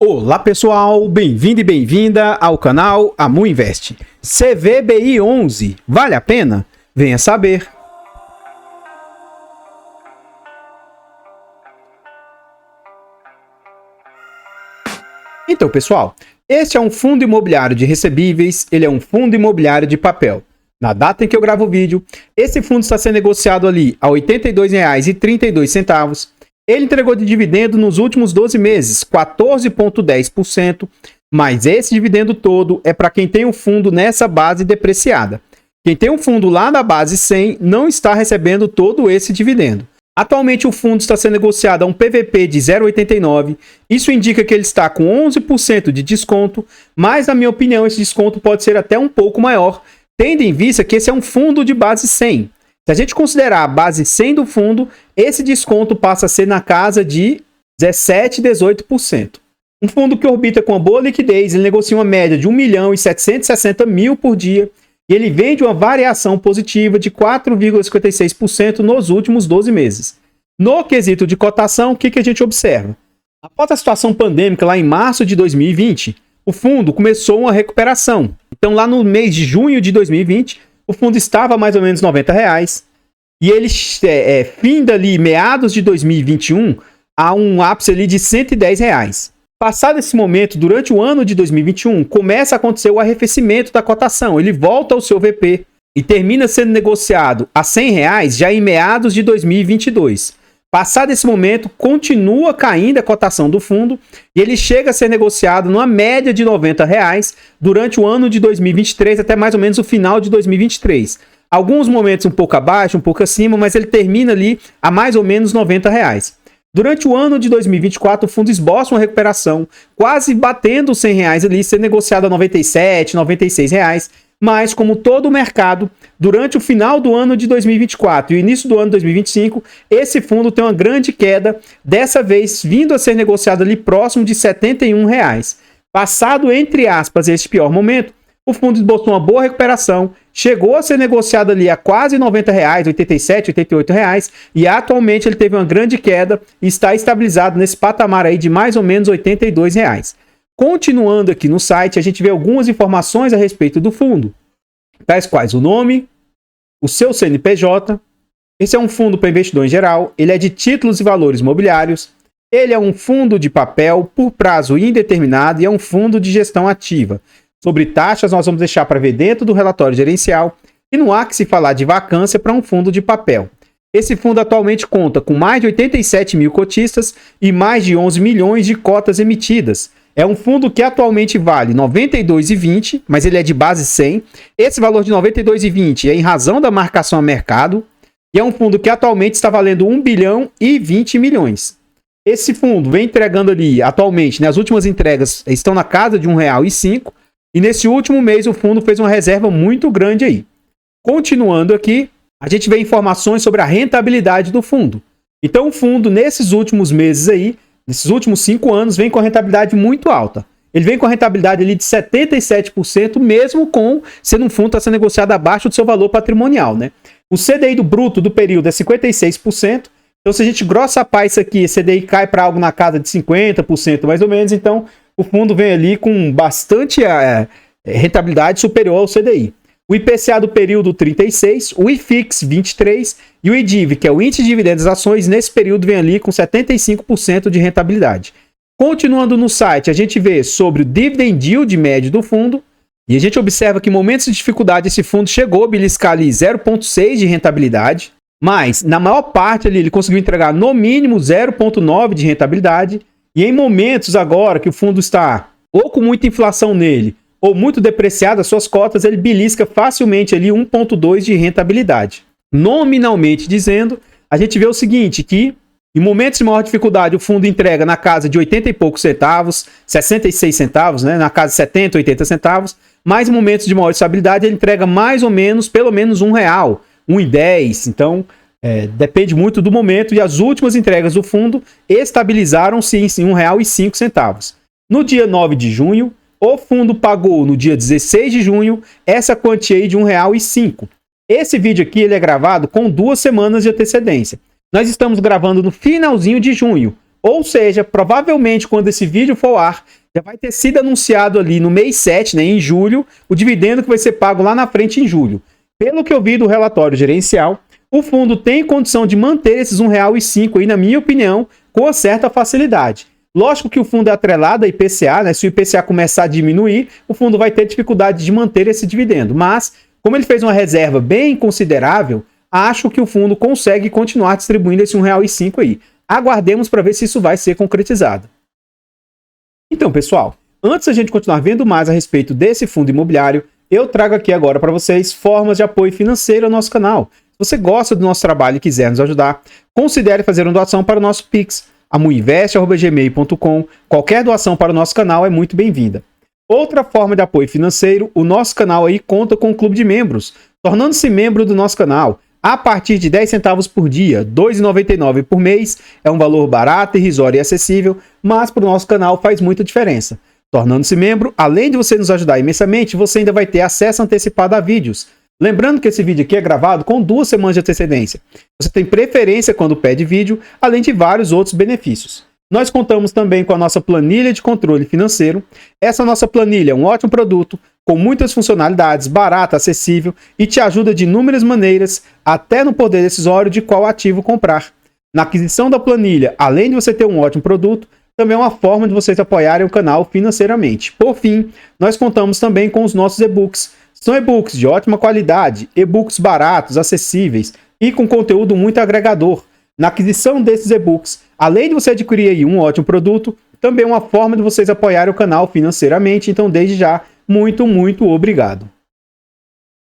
Olá pessoal, bem-vindo e bem-vinda ao canal Amu Invest. CVBI 11, vale a pena? Venha saber. Então pessoal, este é um fundo imobiliário de recebíveis, ele é um fundo imobiliário de papel. Na data em que eu gravo o vídeo, esse fundo está sendo negociado ali a R$ 82,32. Ele entregou de dividendo nos últimos 12 meses, 14,10%, mas esse dividendo todo é para quem tem um fundo nessa base depreciada. Quem tem um fundo lá na base 100 não está recebendo todo esse dividendo. Atualmente o fundo está sendo negociado a um PVP de 0,89, isso indica que ele está com 11% de desconto, mas na minha opinião esse desconto pode ser até um pouco maior, tendo em vista que esse é um fundo de base 100. Se a gente considerar a base 100 do fundo, esse desconto passa a ser na casa de 17, 18%. Um fundo que orbita com uma boa liquidez, ele negocia uma média de 1.760.000 por dia e ele vende uma variação positiva de 4,56% nos últimos 12 meses. No quesito de cotação, o que a gente observa? Após a situação pandêmica lá em março de 2020, o fundo começou uma recuperação. Então lá no mês de junho de 2020, o fundo estava a mais ou menos R$ 90 e ele finda ali meados de 2021 a um ápice ali de R$ 110. Passado esse momento, durante o ano de 2021, começa a acontecer o arrefecimento da cotação. Ele volta ao seu VP e termina sendo negociado a R$ 100 já em meados de 2022. Passado esse momento, continua caindo a cotação do fundo e ele chega a ser negociado numa média de R$ 90 durante o ano de 2023 até mais ou menos o final de 2023. Alguns momentos um pouco abaixo, um pouco acima, mas ele termina ali a mais ou menos R$ 90. Durante o ano de 2024, o fundo esboça uma recuperação, quase batendo os R$ 100 ali, sendo negociado a R$ 97, R$ 96. Mas, como todo o mercado, durante o final do ano de 2024 e o início do ano de 2025, esse fundo tem uma grande queda, dessa vez vindo a ser negociado ali próximo de R$ 71. Passado, entre aspas, esse pior momento, o fundo esboçou uma boa recuperação, chegou a ser negociado ali a quase R$ 90, R$ 87, R$ 88, e atualmente ele teve uma grande queda e está estabilizado nesse patamar aí de mais ou menos R$ 82. Continuando aqui no site, a gente vê algumas informações a respeito do fundo, tais quais o nome, o seu CNPJ. Esse é um fundo para investidor em geral, ele é de títulos e valores imobiliários, ele é um fundo de papel por prazo indeterminado e é um fundo de gestão ativa. Sobre taxas, nós vamos deixar para ver dentro do relatório gerencial e não há que se falar de vacância para um fundo de papel. Esse fundo atualmente conta com mais de 87 mil cotistas e mais de 11 milhões de cotas emitidas. É um fundo que atualmente vale R$ 92,20, mas ele é de base 100. Esse valor de R$ 92,20 é em razão da marcação a mercado. E é um fundo que atualmente está valendo R$ 1 bilhão e 20 milhões. Esse fundo vem entregando ali, atualmente, as últimas entregas estão na casa de R$ 1,05. E nesse último mês o fundo fez uma reserva muito grande aí. Continuando aqui, a gente vê informações sobre a rentabilidade do fundo. Então o fundo, nesses últimos meses aí, nesses últimos 5 anos, vem com a rentabilidade muito alta. Ele vem com a rentabilidade ali de 77%, mesmo com sendo um fundo que está sendo negociado abaixo do seu valor patrimonial, né? O CDI do bruto do período é 56%. Então, se a gente grossapar isso aqui, esse CDI cai para algo na casa de 50%, mais ou menos. Então, o fundo vem ali com bastante rentabilidade superior ao CDI. O IPCA do período 36, o IFIX 23 e o IDIV, que é o Índice de Dividendos das Ações, nesse período vem ali com 75% de rentabilidade. Continuando no site, a gente vê sobre o Dividend Yield médio do fundo e a gente observa que em momentos de dificuldade esse fundo chegou a beliscar ali 0,6 de rentabilidade, mas na maior parte ali ele conseguiu entregar no mínimo 0,9 de rentabilidade e em momentos agora que o fundo está ou com muita inflação nele ou muito depreciado as suas cotas, ele belisca facilmente ali 1,2 de rentabilidade. Nominalmente dizendo, a gente vê o seguinte, que em momentos de maior dificuldade o fundo entrega na casa de 80 e poucos centavos, 66 centavos, né? Na casa de 70, 80 centavos, mas em momentos de maior estabilidade ele entrega mais ou menos, pelo menos R$ 1,00, R$ 1,10. Então, depende muito do momento e as últimas entregas do fundo estabilizaram-se em R$ 1,05. No dia 9 de junho, o fundo pagou no dia 16 de junho essa quantia aí de R$ 1,05. Esse vídeo aqui ele é gravado com 2 semanas de antecedência. Nós estamos gravando no finalzinho de junho. Ou seja, provavelmente quando esse vídeo for ao ar, já vai ter sido anunciado ali no mês 7, né, em julho, o dividendo que vai ser pago lá na frente em julho. Pelo que eu vi do relatório gerencial, o fundo tem condição de manter esses R$ 1,05 aí, na minha opinião, com certa facilidade. Lógico que o fundo é atrelado a IPCA, né? Se o IPCA começar a diminuir, o fundo vai ter dificuldade de manter esse dividendo. Mas, como ele fez uma reserva bem considerável, acho que o fundo consegue continuar distribuindo esse R$ 1,05 aí. Aguardemos para ver se isso vai ser concretizado. Então, pessoal, antes da gente continuar vendo mais a respeito desse fundo imobiliário, eu trago aqui agora para vocês formas de apoio financeiro ao nosso canal. Se você gosta do nosso trabalho e quiser nos ajudar, considere fazer uma doação para o nosso Pix, amuinvest@gmail.com. Qualquer doação para o nosso canal é muito bem-vinda. Outra forma de apoio financeiro, o nosso canal aí conta com um clube de membros, tornando-se membro do nosso canal. A partir de 10 centavos por dia, R$ 2,99 por mês, é um valor barato, irrisório e acessível, mas para o nosso canal faz muita diferença. Tornando-se membro, além de você nos ajudar imensamente, você ainda vai ter acesso antecipado a vídeos. Lembrando que esse vídeo aqui é gravado com 2 semanas de antecedência. Você tem preferência quando pede vídeo, além de vários outros benefícios. Nós contamos também com a nossa planilha de controle financeiro. Essa nossa planilha é um ótimo produto, com muitas funcionalidades, barata, acessível e te ajuda de inúmeras maneiras, até no poder decisório de qual ativo comprar. Na aquisição da planilha, além de você ter um ótimo produto, também é uma forma de vocês apoiarem o canal financeiramente. Por fim, nós contamos também com os nossos e-books. São e-books de ótima qualidade, e-books baratos, acessíveis e com conteúdo muito agregador. Na aquisição desses e-books, além de você adquirir aí um ótimo produto, também é uma forma de vocês apoiarem o canal financeiramente. Então, desde já, muito, muito obrigado.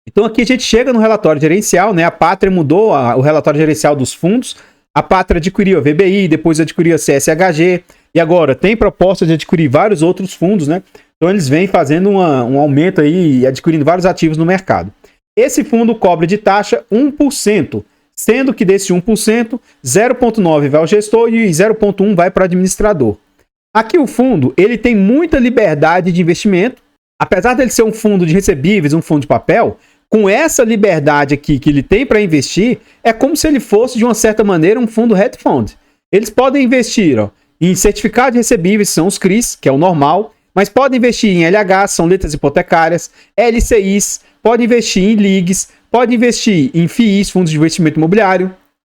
Então, aqui a gente chega no relatório gerencial, né? A Pátria mudou o relatório gerencial dos fundos. A Pátria adquiriu a VBI, depois adquiriu a CSHG e agora tem proposta de adquirir vários outros fundos, né? Então, eles vêm fazendo um aumento aí e adquirindo vários ativos no mercado. Esse fundo cobra de taxa 1%. Sendo que desse 1%, 0,9% vai ao gestor e 0,1% vai para o administrador. Aqui o fundo ele tem muita liberdade de investimento. Apesar dele ser um fundo de recebíveis, um fundo de papel, com essa liberdade aqui que ele tem para investir, é como se ele fosse, de uma certa maneira, um fundo hedge fund. Eles podem investir em certificados de recebíveis, são os CRIs, que é o normal, mas podem investir em LH, são letras hipotecárias, LCIs, podem investir em LIGs, pode investir em FIIs, fundos de investimento imobiliário,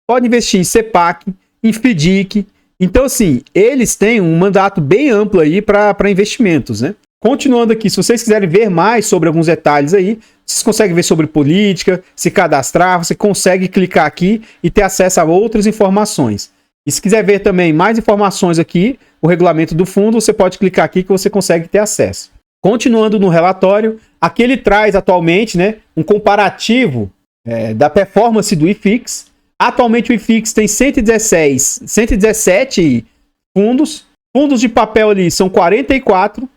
pode investir em CEPAC, em FDIC. Então, assim, eles têm um mandato bem amplo aí para investimentos, né? Continuando aqui, se vocês quiserem ver mais sobre alguns detalhes aí, vocês conseguem ver sobre política, se cadastrar, você consegue clicar aqui e ter acesso a outras informações. E se quiser ver também mais informações aqui, o regulamento do fundo, você pode clicar aqui que você consegue ter acesso. Continuando no relatório, aqui ele traz atualmente, né, um comparativo da performance do IFIX. Atualmente o IFIX tem 117 fundos. Fundos de papel ali são 44.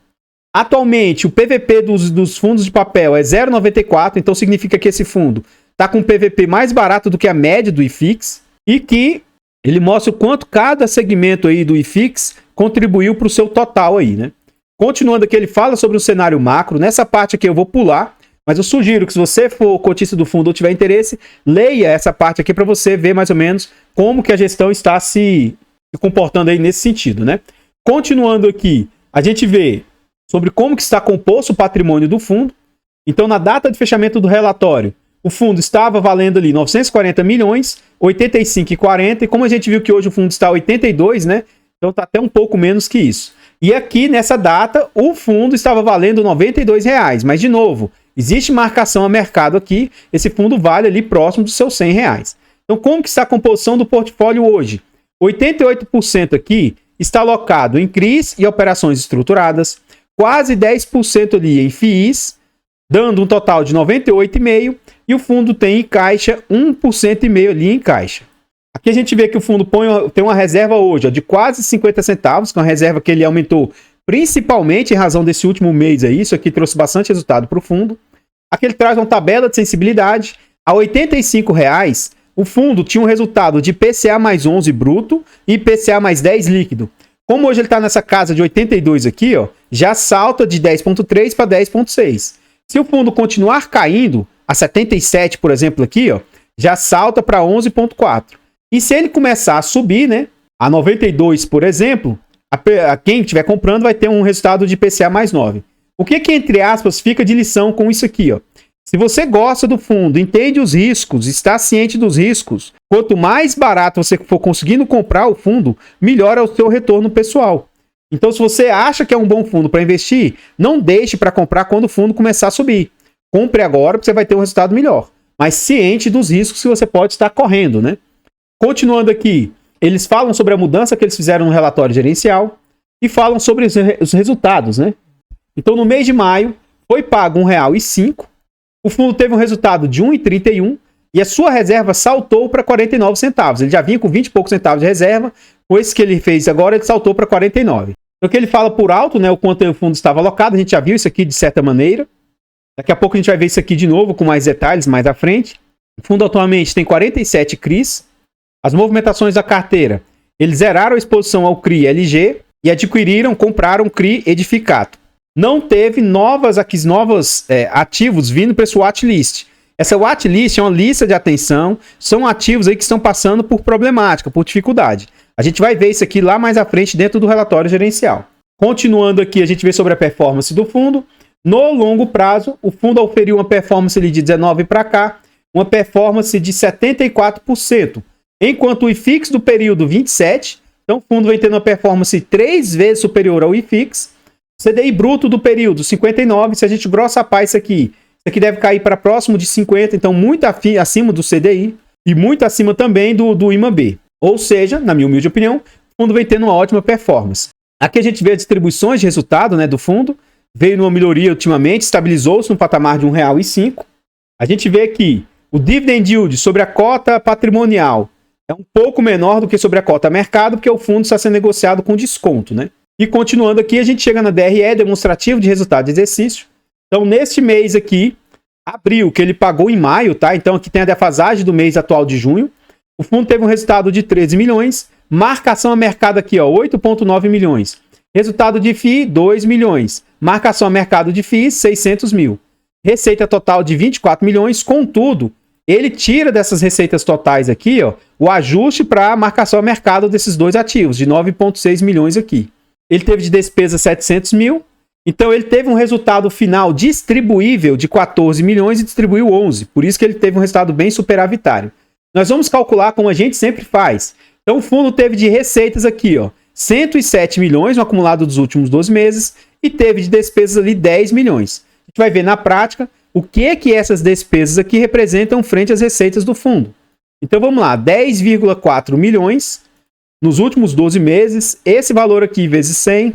Atualmente o PVP dos fundos de papel é 0,94. Então significa que esse fundo está com um PVP mais barato do que a média do IFIX. E que ele mostra o quanto cada segmento aí do IFIX contribuiu para o seu total aí, né? Continuando aqui, ele fala sobre o cenário macro. Nessa parte aqui eu vou pular, mas eu sugiro que se você for cotista do fundo ou tiver interesse, leia essa parte aqui para você ver mais ou menos como que a gestão está se comportando aí nesse sentido, né? Continuando aqui, a gente vê sobre como que está composto o patrimônio do fundo. Então, na data de fechamento do relatório, o fundo estava valendo ali 940 milhões, 85,40, e como a gente viu que hoje o fundo está 82, né? Então está até um pouco menos que isso. E aqui, nessa data, o fundo estava valendo R$ 92,00. Mas, de novo, existe marcação a mercado aqui. Esse fundo vale ali próximo dos seus R$ 100,00. Então, como que está a composição do portfólio hoje? 88% aqui está alocado em CRIs e operações estruturadas. Quase 10% ali em FIIs, dando um total de 98,5%. E o fundo tem em caixa 1,5% ali em caixa. Aqui a gente vê que o fundo tem uma reserva hoje de quase 50 centavos, que é uma reserva que ele aumentou principalmente em razão desse último mês aí. Isso aqui trouxe bastante resultado para o fundo. Aqui ele traz uma tabela de sensibilidade. A R$ 85,00, o fundo tinha um resultado de IPCA mais 11 bruto e IPCA mais 10 líquido. Como hoje ele está nessa casa de 82 aqui, ó, já salta de 10,3 para 10,6. Se o fundo continuar caindo, a 77, por exemplo, aqui, ó, já salta para 11,4. E se ele começar a subir, né, A 92, por exemplo, quem estiver comprando vai ter um resultado de IPCA mais 9. O que entre aspas, fica de lição com isso aqui, ó? Se você gosta do fundo, entende os riscos, está ciente dos riscos, quanto mais barato você for conseguindo comprar o fundo, melhor é o seu retorno pessoal. Então, se você acha que é um bom fundo para investir, não deixe para comprar quando o fundo começar a subir. Compre agora, porque você vai ter um resultado melhor. Mas ciente dos riscos que você pode estar correndo, né? Continuando aqui, eles falam sobre a mudança que eles fizeram no relatório gerencial e falam sobre os resultados, né? Então, no mês de maio, foi pago R$ 1,05. O fundo teve um resultado de 1,31 e a sua reserva saltou para 49 centavos. Ele já vinha com 20 e poucos centavos de reserva, com esse que ele fez agora, ele saltou para 49. Então, que ele fala por alto, né, o quanto o fundo estava alocado, a gente já viu isso aqui de certa maneira. Daqui a pouco a gente vai ver isso aqui de novo, com mais detalhes, mais à frente. O fundo atualmente tem 47 CRIs. As movimentações da carteira, eles zeraram a exposição ao CRI LG e compraram CRI Edificato. Não teve novos ativos vindo para esse watchlist. Essa watchlist é uma lista de atenção, são ativos aí que estão passando por problemática, por dificuldade. A gente vai ver isso aqui lá mais à frente dentro do relatório gerencial. Continuando aqui, a gente vê sobre a performance do fundo. No longo prazo, o fundo oferiu uma performance ali de 19 para cá, uma performance de 74%, enquanto o IFIX do período 27, então o fundo vem tendo uma performance 3 vezes superior ao IFIX. CDI bruto do período, 59. Se a gente grossapar isso aqui deve cair para próximo de 50, então muito acima do CDI e muito acima também do IMAB. Ou seja, na minha humilde opinião, o fundo vem tendo uma ótima performance. Aqui a gente vê as distribuições de resultado, né, do fundo. Veio numa melhoria ultimamente, estabilizou-se no patamar de R$ 1,05. A gente vê que o dividend yield sobre a cota patrimonial é um pouco menor do que sobre a cota mercado, porque o fundo está sendo negociado com desconto, né? E continuando aqui, a gente chega na DRE, demonstrativo de resultado de exercício. Então, neste mês aqui, abril, que ele pagou em maio, tá? Então, aqui tem a defasagem do mês atual de junho. O fundo teve um resultado de 13 milhões. Marcação a mercado aqui, ó, 8,9 milhões. Resultado de FII, 2 milhões. Marcação a mercado de FII, 600 mil. Receita total de 24 milhões. Contudo, ele tira dessas receitas totais aqui, ó, o ajuste para a marcação a mercado desses dois ativos, de 9,6 milhões aqui. Ele teve de despesa 700 mil. Então, ele teve um resultado final distribuível de 14 milhões e distribuiu 11. Por isso que ele teve um resultado bem superavitário. Nós vamos calcular como a gente sempre faz. Então, o fundo teve de receitas aqui, ó, 107 milhões no acumulado dos últimos 12 meses e teve de despesas ali 10 milhões. A gente vai ver na prática o que essas despesas aqui representam frente às receitas do fundo. Então, vamos lá, 10,4 milhões nos últimos 12 meses, esse valor aqui vezes 100,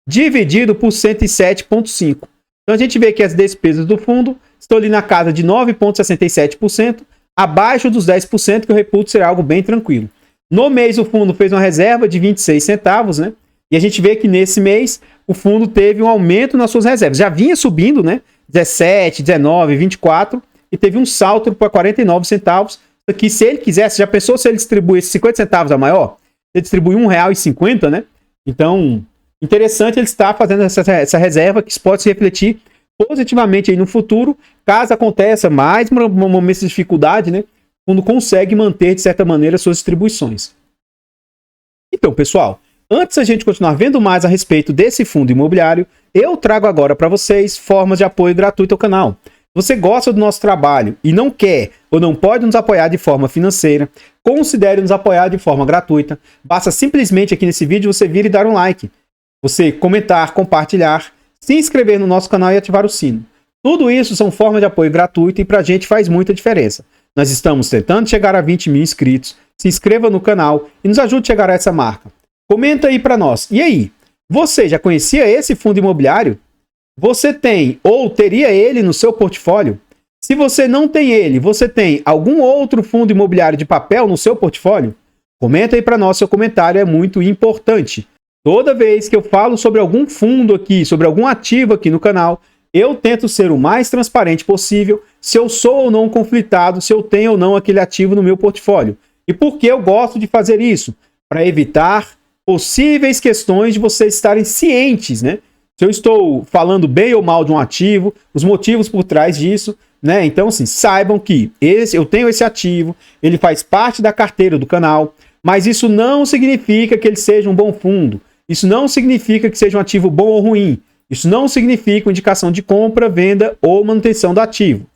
dividido por 107,5. Então, a gente vê que as despesas do fundo estão ali na casa de 9,67%, abaixo dos 10%, que eu reputo ser algo bem tranquilo. No mês, o fundo fez uma reserva de 26 centavos, né? E a gente vê que nesse mês, o fundo teve um aumento nas suas reservas. Já vinha subindo, né? 17, 19, 24, e teve um salto para 49 centavos. Aqui, se ele quisesse, já pensou se ele distribuísse 50 centavos a maior? Ele distribuiu R$ 1,50, né? Então, interessante ele estar fazendo essa reserva que pode se refletir positivamente aí no futuro, caso aconteça mais um momento de dificuldade, né? O fundo consegue manter, de certa maneira, suas distribuições. Então, pessoal, antes a gente continuar vendo mais a respeito desse fundo imobiliário, eu trago agora para vocês formas de apoio gratuito ao canal. Você gosta do nosso trabalho e não quer ou não pode nos apoiar de forma financeira, considere nos apoiar de forma gratuita. Basta simplesmente aqui nesse vídeo você vir e dar um like, você comentar, compartilhar, se inscrever no nosso canal e ativar o sino. Tudo isso são formas de apoio gratuito e pra gente faz muita diferença. Nós estamos tentando chegar a 20 mil inscritos. Se inscreva no canal e nos ajude a chegar a essa marca. Comenta aí pra nós. E aí, você já conhecia esse fundo imobiliário? Você tem ou teria ele no seu portfólio? Se você não tem ele, você tem algum outro fundo imobiliário de papel no seu portfólio? Comenta aí para nós, seu comentário é muito importante. Toda vez que eu falo sobre algum fundo aqui, sobre algum ativo aqui no canal, eu tento ser o mais transparente possível, se eu sou ou não conflitado, se eu tenho ou não aquele ativo no meu portfólio. E por que eu gosto de fazer isso? Para evitar possíveis questões de vocês estarem cientes, né? Se eu estou falando bem ou mal de um ativo, os motivos por trás disso, né? Então, assim, saibam que eu tenho esse ativo, ele faz parte da carteira do canal. Mas isso não significa que ele seja um bom fundo. Isso não significa que seja um ativo bom ou ruim. Isso não significa uma indicação de compra, venda ou manutenção do ativo.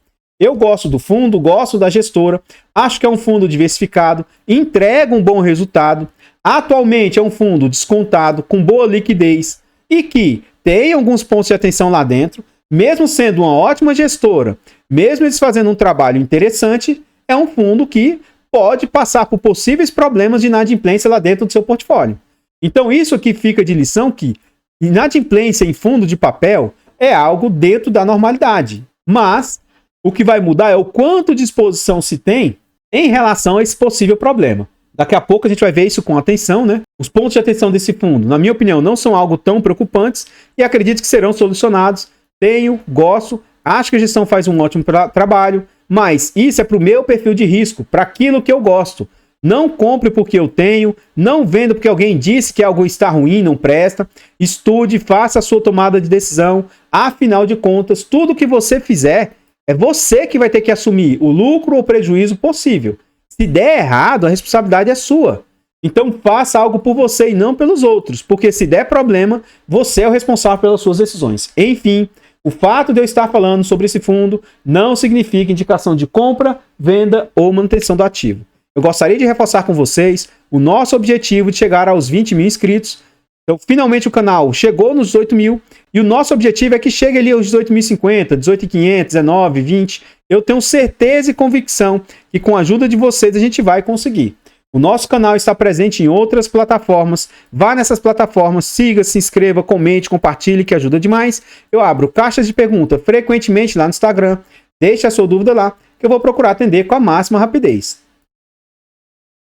Eu gosto do fundo, gosto da gestora, acho que é um fundo diversificado, entrega um bom resultado. Atualmente é um fundo descontado, com boa liquidez e que tem alguns pontos de atenção lá dentro. Mesmo sendo uma ótima gestora, mesmo eles fazendo um trabalho interessante, é um fundo que pode passar por possíveis problemas de inadimplência lá dentro do seu portfólio. Então isso aqui fica de lição que inadimplência em fundo de papel é algo dentro da normalidade. Mas o que vai mudar é o quanto de exposição se tem em relação a esse possível problema. Daqui a pouco a gente vai ver isso com atenção, né? Os pontos de atenção desse fundo, na minha opinião, não são algo tão preocupantes e acredito que serão solucionados. Tenho, gosto, acho que a gestão faz um ótimo trabalho, mas isso é para o meu perfil de risco, para aquilo que eu gosto. Não compre porque eu tenho, não venda porque alguém disse que algo está ruim, não presta. Estude, faça a sua tomada de decisão. Afinal de contas, tudo que você fizer, é você que vai ter que assumir o lucro ou prejuízo possível. Se der errado, a responsabilidade é sua. Então faça algo por você e não pelos outros, porque se der problema, você é o responsável pelas suas decisões. Enfim, o fato de eu estar falando sobre esse fundo não significa indicação de compra, venda ou manutenção do ativo. Eu gostaria de reforçar com vocês o nosso objetivo de chegar aos 20 mil inscritos. Então, finalmente o canal chegou nos 18 mil e o nosso objetivo é que chegue ali aos 18.050, 18.500, 19, 20. Eu tenho certeza e convicção que com a ajuda de vocês a gente vai conseguir. O nosso canal está presente em outras plataformas. Vá nessas plataformas, siga, se inscreva, comente, compartilhe, que ajuda demais. Eu abro caixas de pergunta frequentemente lá no Instagram. Deixe a sua dúvida lá, que eu vou procurar atender com a máxima rapidez.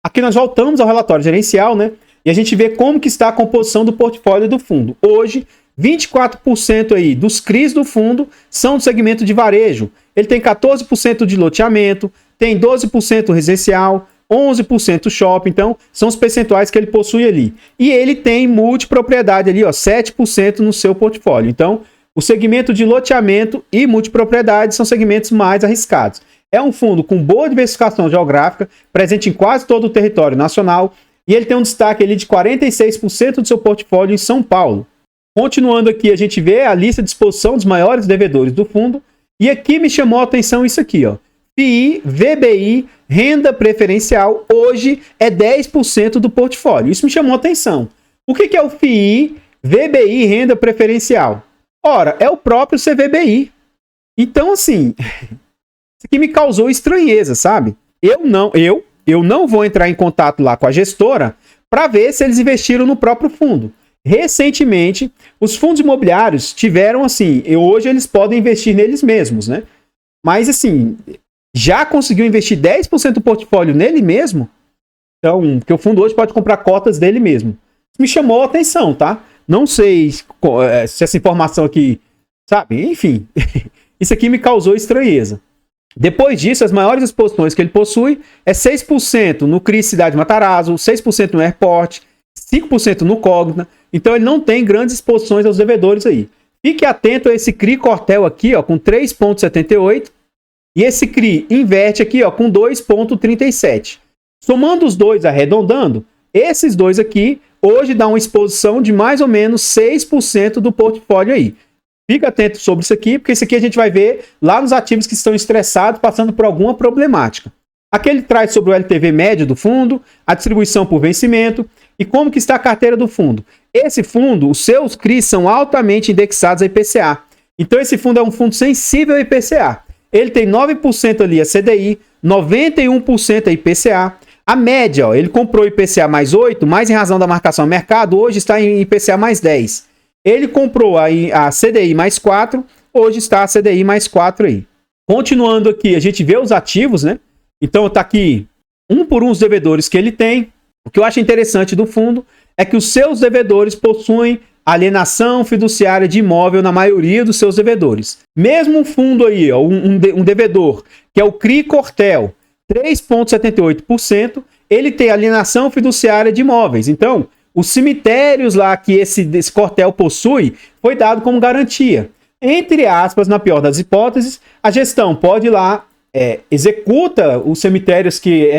Aqui nós voltamos ao relatório gerencial, né? E a gente vê como que está a composição do portfólio do fundo. Hoje, 24% aí dos CRIs do fundo são do segmento de varejo. Ele tem 14% de loteamento, tem 12% residencial, 11% shopping, então são os percentuais que ele possui ali. E ele tem multipropriedade ali, ó, 7% no seu portfólio. Então, o segmento de loteamento e multipropriedade são segmentos mais arriscados. É um fundo com boa diversificação geográfica, presente em quase todo o território nacional, e ele tem um destaque ali de 46% do seu portfólio em São Paulo. Continuando aqui, a gente vê a lista de exposição dos maiores devedores do fundo, e aqui me chamou a atenção isso aqui, ó. FII, VBI, renda preferencial, hoje é 10% do portfólio. Isso me chamou a atenção. O que é o FII, VBI, renda preferencial? Ora, é o próprio CVBI. Então, assim, isso aqui me causou estranheza, sabe? Eu não vou entrar em contato lá com a gestora para ver se eles investiram no próprio fundo. Recentemente, os fundos imobiliários tiveram assim, e hoje eles podem investir neles mesmos, né? Mas assim, já conseguiu investir 10% do portfólio nele mesmo? Então, porque o fundo hoje pode comprar cotas dele mesmo. Isso me chamou a atenção, tá? Não sei se essa informação aqui, sabe? Enfim, isso aqui me causou estranheza. Depois disso, as maiores exposições que ele possui é 6% no CRI Cidade Matarazzo, 6% no Airport, 5% no Cogna. Então ele não tem grandes exposições aos devedores aí. Fique atento a esse CRI Cortel aqui, ó, com 3,78. E esse CRI inverte aqui, ó, com 2,37. Somando os dois, arredondando, esses dois aqui hoje dá uma exposição de mais ou menos 6% do portfólio aí. Fica atento sobre isso aqui, porque isso aqui a gente vai ver lá nos ativos que estão estressados, passando por alguma problemática. Aqui ele traz sobre o LTV médio do fundo, a distribuição por vencimento e como que está a carteira do fundo. Esse fundo, os seus CRIs são altamente indexados a IPCA. Então esse fundo é um fundo sensível a IPCA. Ele tem 9% ali a CDI, 91% a IPCA. A média, ó, ele comprou IPCA mais 8, mas em razão da marcação a mercado, hoje está em IPCA mais 10. Ele comprou a CDI mais 4, hoje está a CDI mais 4 aí. Continuando aqui, a gente vê os ativos, né? Então tá aqui, um por um os devedores que ele tem. O que eu acho interessante do fundo é que os seus devedores possuem alienação fiduciária de imóvel na maioria dos seus devedores. Mesmo um fundo aí, ó, um devedor, que é o CRI Cortel, 3,78%, ele tem alienação fiduciária de imóveis. Então, os cemitérios lá que esse Cortel possui foi dado como garantia. Entre aspas, na pior das hipóteses, a gestão pode ir lá, executa os cemitérios que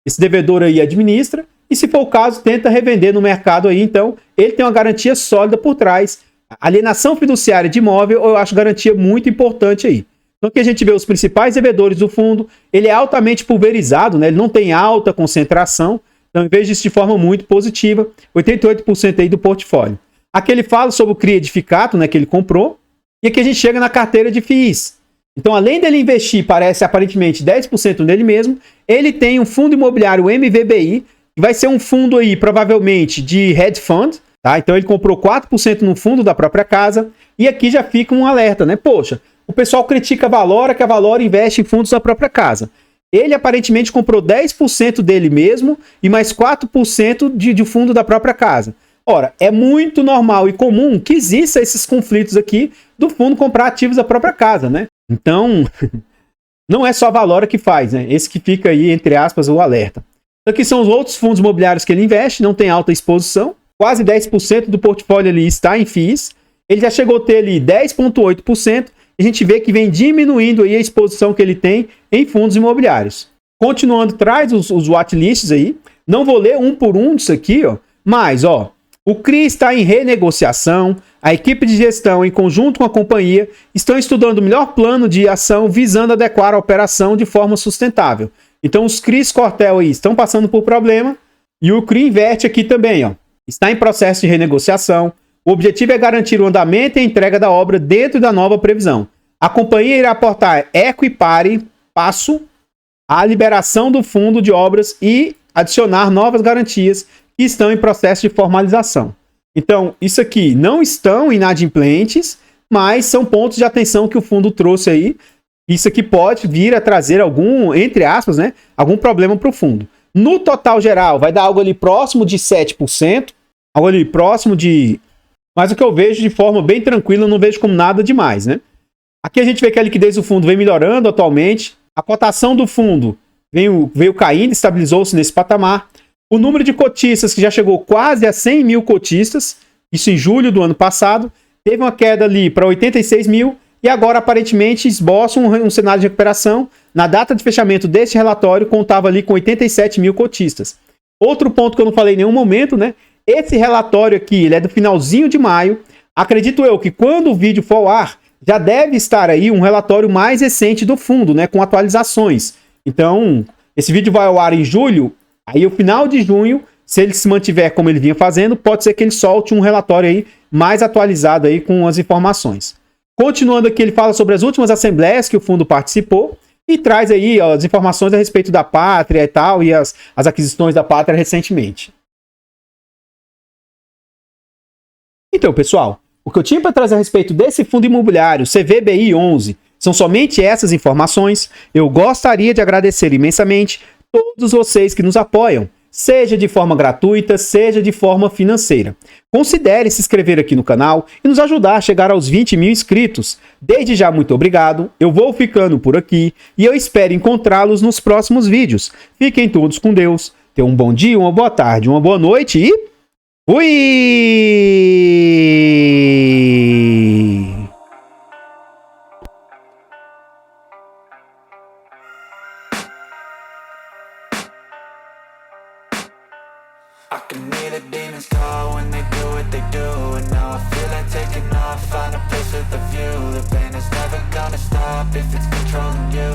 esse devedor aí administra, e se for o caso, tenta revender no mercado aí. Então, ele tem uma garantia sólida por trás. Alienação fiduciária de imóvel, eu acho garantia muito importante aí. Então, aqui a gente vê os principais devedores do fundo. Ele é altamente pulverizado, né? Ele não tem alta concentração. Então, eu vejo isso de forma muito positiva. 88% aí do portfólio. Aqui ele fala sobre o CRI Edificato, né? Que ele comprou. E aqui a gente chega na carteira de FIIs. Então, além dele investir, parece aparentemente 10% nele mesmo, ele tem um fundo imobiliário MVBI, que vai ser um fundo aí, provavelmente, de hedge fund, tá? Então, ele comprou 4% no fundo da própria casa, e aqui já fica um alerta, né? Poxa, o pessoal critica a Valora, que a Valora investe em fundos da própria casa. Ele, aparentemente, comprou 10% dele mesmo, e mais 4% de fundo da própria casa. Ora, é muito normal e comum que existam esses conflitos aqui do fundo comprar ativos da própria casa, né? Então, não é só a Valora que faz, né? Esse que fica aí, entre aspas, o alerta. Aqui são os outros fundos imobiliários que ele investe, não tem alta exposição. Quase 10% do portfólio ali está em FIIs. Ele já chegou a ter ali 10,8%. E a gente vê que vem diminuindo aí a exposição que ele tem em fundos imobiliários. Continuando, traz os watchlists aí. Não vou ler um por um disso aqui, ó. Mas, ó, o CRI está em renegociação, a equipe de gestão, em conjunto com a companhia, estão estudando o melhor plano de ação visando adequar a operação de forma sustentável. Então, os CRIs Cortel aí estão passando por problema e o CRI Inverte aqui também, ó, está em processo de renegociação. O objetivo é garantir o andamento e a entrega da obra dentro da nova previsão. A companhia irá aportar equipare passo à liberação do fundo de obras e adicionar novas garantias que estão em processo de formalização. Então, isso aqui não estão inadimplentes, mas são pontos de atenção que o fundo trouxe aí. Isso aqui pode vir a trazer algum, entre aspas, né, algum problema para o fundo. No total geral, vai dar algo ali próximo de 7%, algo ali próximo de... Mas o que eu vejo de forma bem tranquila, eu não vejo como nada demais, né? Aqui a gente vê que a liquidez do fundo vem melhorando atualmente, a cotação do fundo veio caindo, estabilizou-se nesse patamar. O número de cotistas, que já chegou quase a 100 mil cotistas, isso em julho do ano passado, teve uma queda ali para 86 mil e agora aparentemente esboça um cenário de recuperação. Na data de fechamento desse relatório, contava ali com 87 mil cotistas. Outro ponto que eu não falei em nenhum momento, né? Esse relatório aqui, ele é do finalzinho de maio. Acredito eu que quando o vídeo for ao ar, já deve estar aí um relatório mais recente do fundo, né? Com atualizações. Então, esse vídeo vai ao ar em julho. Aí, no final de junho, se ele se mantiver como ele vinha fazendo, pode ser que ele solte um relatório aí mais atualizado aí com as informações. Continuando aqui, ele fala sobre as últimas assembleias que o fundo participou e traz aí ó, as informações a respeito da Pátria e tal, e as aquisições da Pátria recentemente. Então, pessoal, o que eu tinha para trazer a respeito desse fundo imobiliário CVBI 11 são somente essas informações. Eu gostaria de agradecer imensamente todos vocês que nos apoiam, seja de forma gratuita, seja de forma financeira. Considere se inscrever aqui no canal e nos ajudar a chegar aos 20 mil inscritos. Desde já, muito obrigado. Eu vou ficando por aqui e eu espero encontrá-los nos próximos vídeos. Fiquem todos com Deus. Tenham um bom dia, uma boa tarde, uma boa noite e... Fui! I can hear the demons call when they do what they do. And now I feel like taking off, find a place with a view. The pain is never gonna stop if it's controlling you.